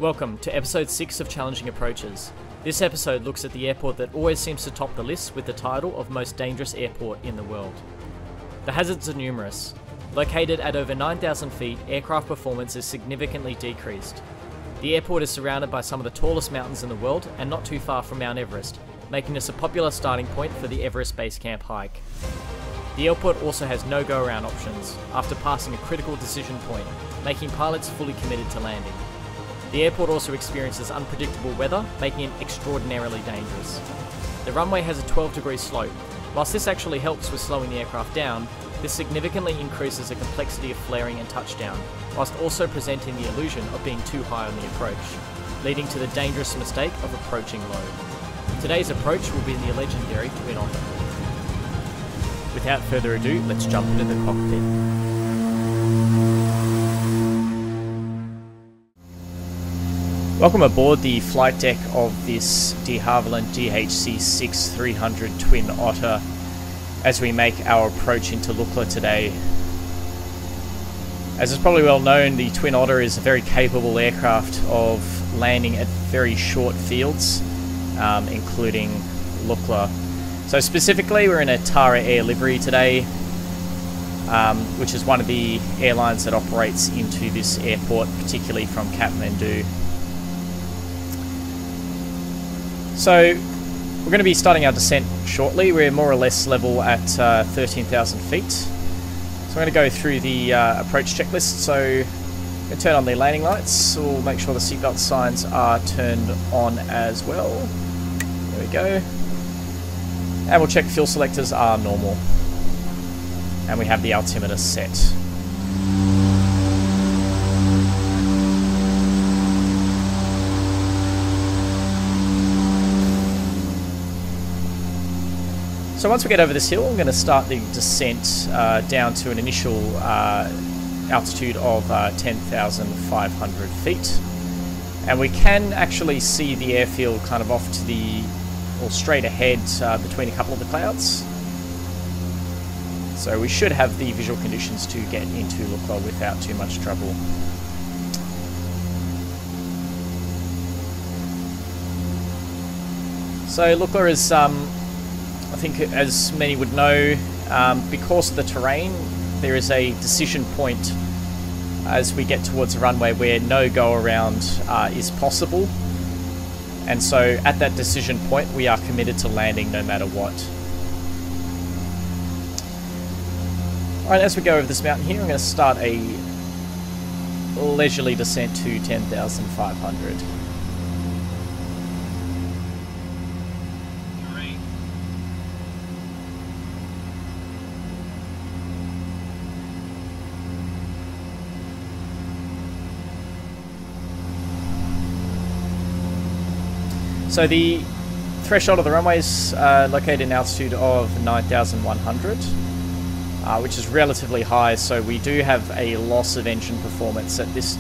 Welcome to episode 6 of Challenging Approaches. This episode looks at the airport that always seems to top the list with the title of most dangerous airport in the world. The hazards are numerous. Located at over 9,000 feet, aircraft performance is significantly decreased. The airport is surrounded by some of the tallest mountains in the world and not too far from Mount Everest, making this a popular starting point for the Everest Base Camp hike. The airport also has no go-around options after passing a critical decision point, making pilots fully committed to landing. The airport also experiences unpredictable weather, making it extraordinarily dangerous. The runway has a 12-degree slope. Whilst this actually helps with slowing the aircraft down, this significantly increases the complexity of flaring and touchdown, whilst also presenting the illusion of being too high on the approach, leading to the dangerous mistake of approaching low. Today's approach will be the legendary Twin Otter. Without further ado, let's jump into the cockpit. Welcome aboard the flight deck of this de Havilland DHC-6-300 Twin Otter as we make our approach into Lukla today. As is probably well known, the Twin Otter is a very capable aircraft of landing at very short fields, including Lukla. So specifically, we're in a Tara Air livery today, which is one of the airlines that operates into this airport, particularly from Kathmandu. So we're going to be starting our descent shortly. We're more or less level at 13,000 feet. So I'm going to go through the approach checklist. So I'm going to turn on the landing lights. We'll make sure the seatbelt signs are turned on as well. There we go. And we'll check fuel selectors are normal. And we have the altimeter set. So once we get over this hill, I'm going to start the descent down to an initial altitude of 10,500 feet. And we can actually see the airfield kind of off to the, or straight ahead between a couple of the clouds. So we should have the visual conditions to get into Lukla without too much trouble. So Lukla is I think, as many would know, because of the terrain, there is a decision point as we get towards the runway where no go-around is possible. And so at that decision point, we are committed to landing no matter what. Alright, as we go over this mountain here, I'm going to start a leisurely descent to 10,500. So the threshold of the runway is located in altitude of 9,100, which is relatively high, so we do have a loss of engine performance at this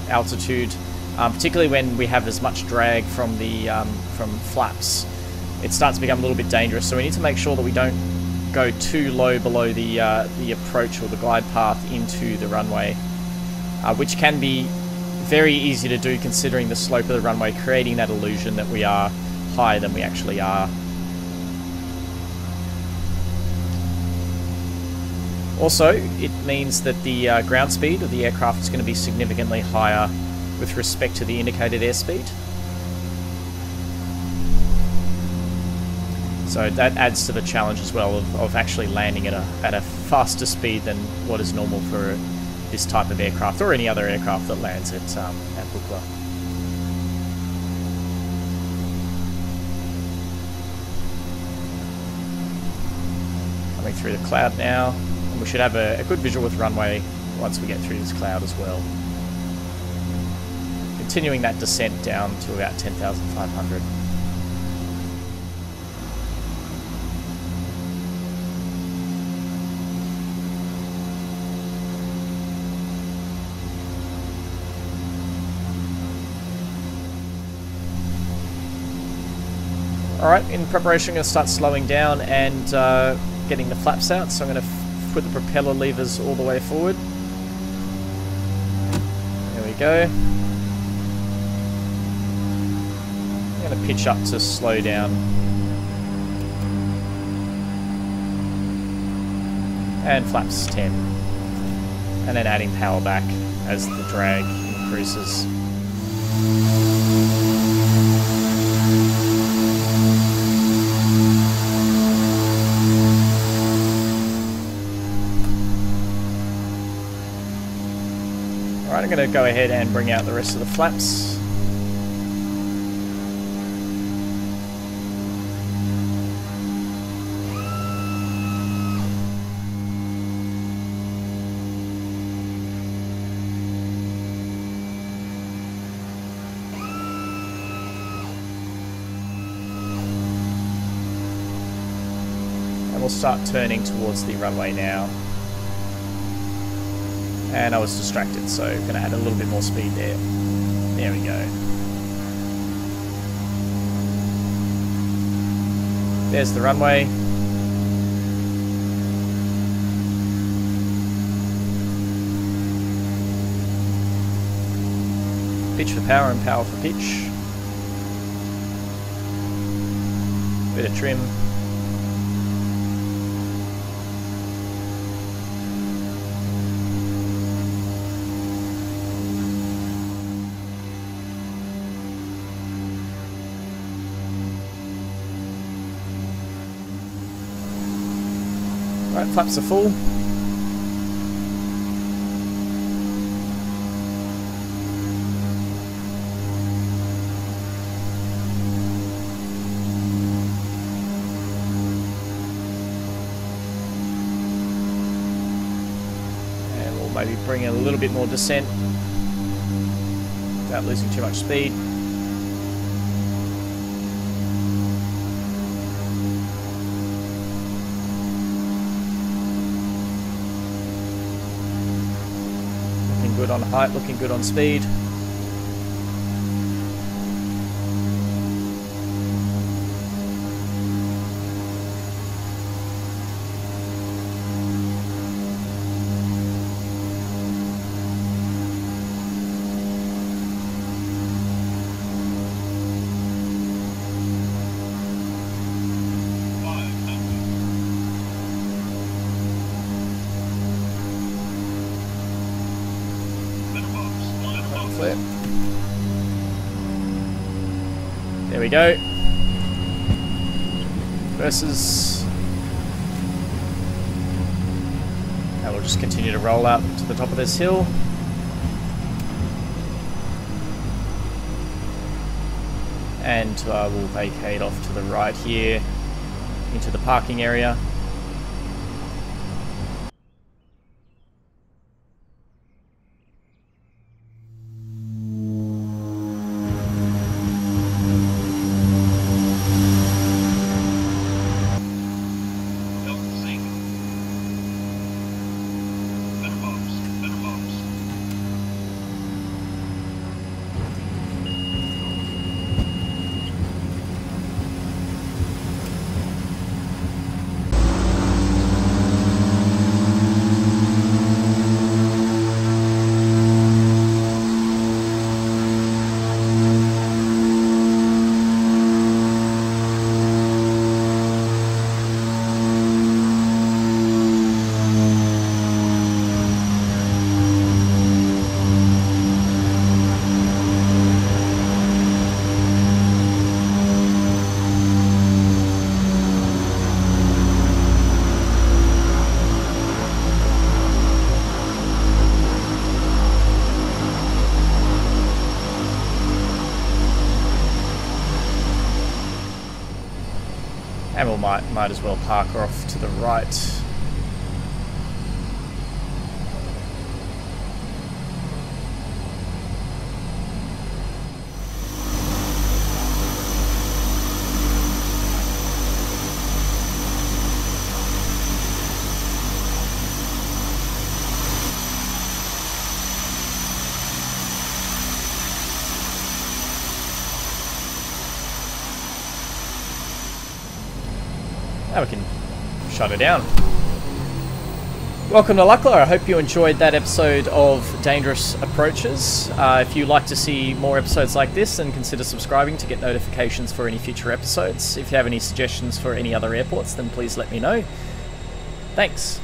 altitude, particularly when we have as much drag from the from flaps. It starts to become a little bit dangerous, so we need to make sure that we don't go too low below the approach or the glide path into the runway, which can be very easy to do considering the slope of the runway, creating that illusion that we are higher than we actually are. Also, it means that the ground speed of the aircraft is going to be significantly higher with respect to the indicated airspeed. So that adds to the challenge as well of actually landing at a faster speed than what is normal for this type of aircraft, or any other aircraft that lands at Lukla. Coming through the cloud now, and we should have a good visual with runway once we get through this cloud as well. Continuing that descent down to about 10,500. Alright, in preparation I'm going to start slowing down and getting the flaps out, so I'm going to put the propeller levers all the way forward. There we go. going to pitch up to slow down. And flaps 10. And then adding power back as the drag increases. Alright, I'm going to go ahead and bring out the rest of the flaps. We'll start turning towards the runway now. And I was distracted, so I'm going to add a little bit more speed there. There we go. There's the runway. Pitch for power and power for pitch. Bit of trim. Right, flaps are full. And we'll maybe bring in a little bit more descent without losing too much speed. Good on height, looking good on speed. There we go. Versus. And we'll just continue to roll up to the top of this hill. And we'll vacate off to the right here into the parking area. And we might as well park her off to the right. Now we can shut her down. Welcome to Lukla. I hope you enjoyed that episode of Dangerous Approaches. If you'd like to see more episodes like this, then consider subscribing to get notifications for any future episodes. If you have any suggestions for any other airports, then please let me know. Thanks.